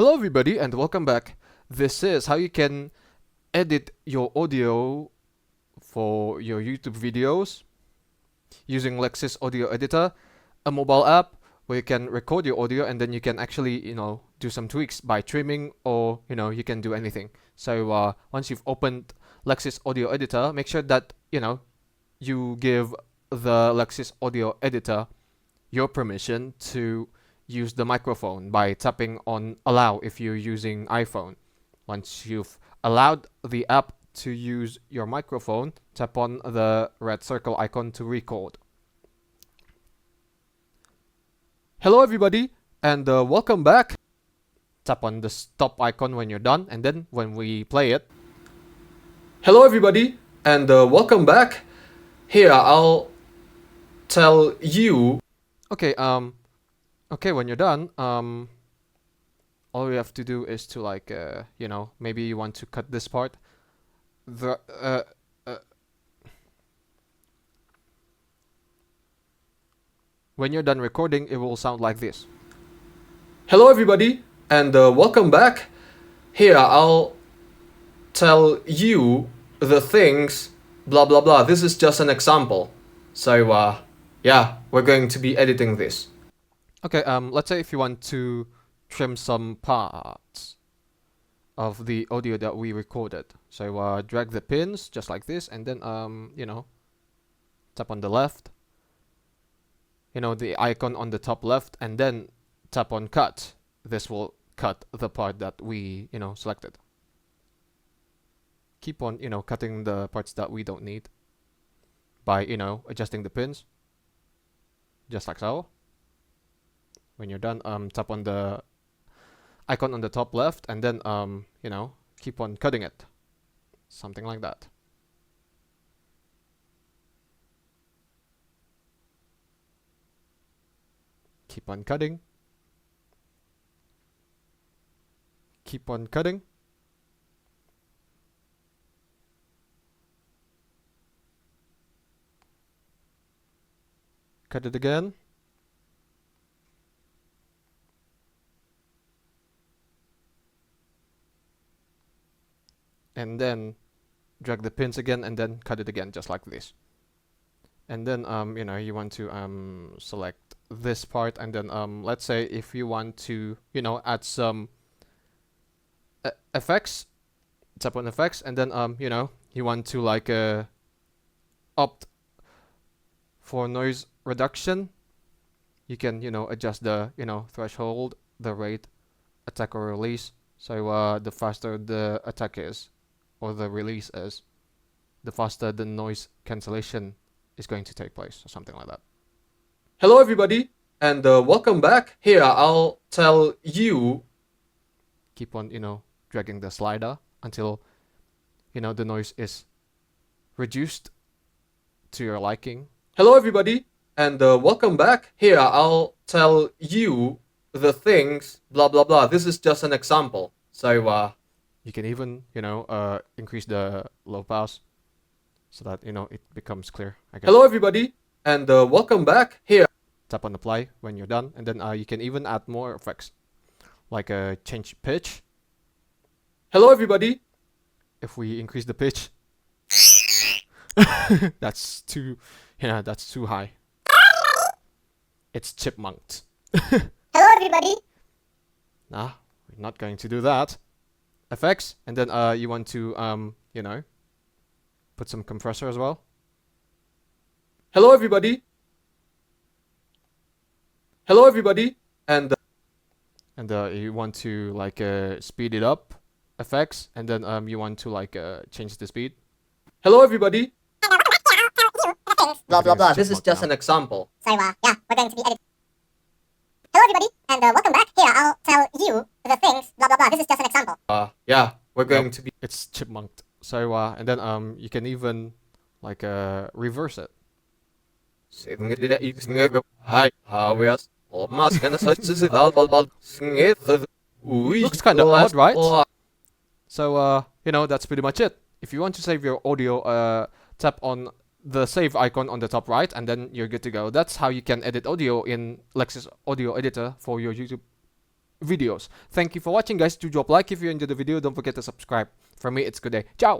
Hello everybody and welcome back. This is how you can edit your audio for your YouTube videos using Lexis Audio Editor, a mobile app where you can record your audio and then you can actually, do some tweaks by trimming or, you can do anything. So once you've opened Lexis Audio Editor, make sure that, you give the Lexis Audio Editor your permission to use the microphone by tapping on allow if you're using iPhone. Once you've allowed the app to use your microphone, tap on the red circle icon to record. Hello everybody and welcome back. Tap on the stop icon when you're done and then when we play it. Hello everybody and welcome back. Here I'll tell you. Okay, when you're done, all you have to do is to maybe you want to cut this part. When you're done recording, it will sound like this. Hello everybody, and welcome back. Here I'll tell you the things, blah blah blah. This is just an example. So yeah, we're going to be editing this. Okay, let's say if you want to trim some parts of the audio that we recorded. So drag the pins just like this and then, tap on the left. The icon on the top left and then tap on cut. This will cut the part that we, selected. Keep on, cutting the parts that we don't need by, adjusting the pins. Just like so. When you're done, tap on the icon on the top left and then, keep on cutting it. Something like that. Keep on cutting. Keep on cutting. Cut it again. And then drag the pins again and then cut it again just like this. And then you want to select this part and then let's say if you want to add some effects, tap on effects and then you want to opt for noise reduction. You can adjust the threshold, the rate, attack or release. So the faster the attack is or the release is, the faster the noise cancellation is going to take place or something like that. Hello everybody and welcome back. Here I'll tell you. Keep on dragging the slider until the noise is reduced to your liking. Hello everybody and welcome back. Here I'll tell you the things, blah blah blah. This is just an example. So you can even increase the low pass so that it becomes clear, I guess. Hello everybody and welcome back. Here tap on apply when you're done and then you can even add more effects like change pitch. Hello everybody. If we increase the pitch, that's too high. It's chipmunked. Hello everybody. Nah, we're not going to do that. Effects and then you want to put some compressor as well. Hello everybody. Hello everybody and you want to speed it up. Effects and then you want to change the speed. Hello everybody. Blah blah blah. This is just an example. So yeah, we're going to be editing. Hello everybody and welcome back. Here I'll tell you the things, blah blah blah. This is just an example. Yeah, we're going to be. It's chipmunked. So and then you can even reverse it. Looks kind of odd, right? So that's pretty much it. If you want to save your audio, tap on the save icon on the top right and then you're good to go. That's how you can edit audio in Lexis Audio Editor for your YouTube videos. Thank you for watching, guys. Do drop like if you enjoyed the video. Don't forget to subscribe. For me, it's good day. Ciao.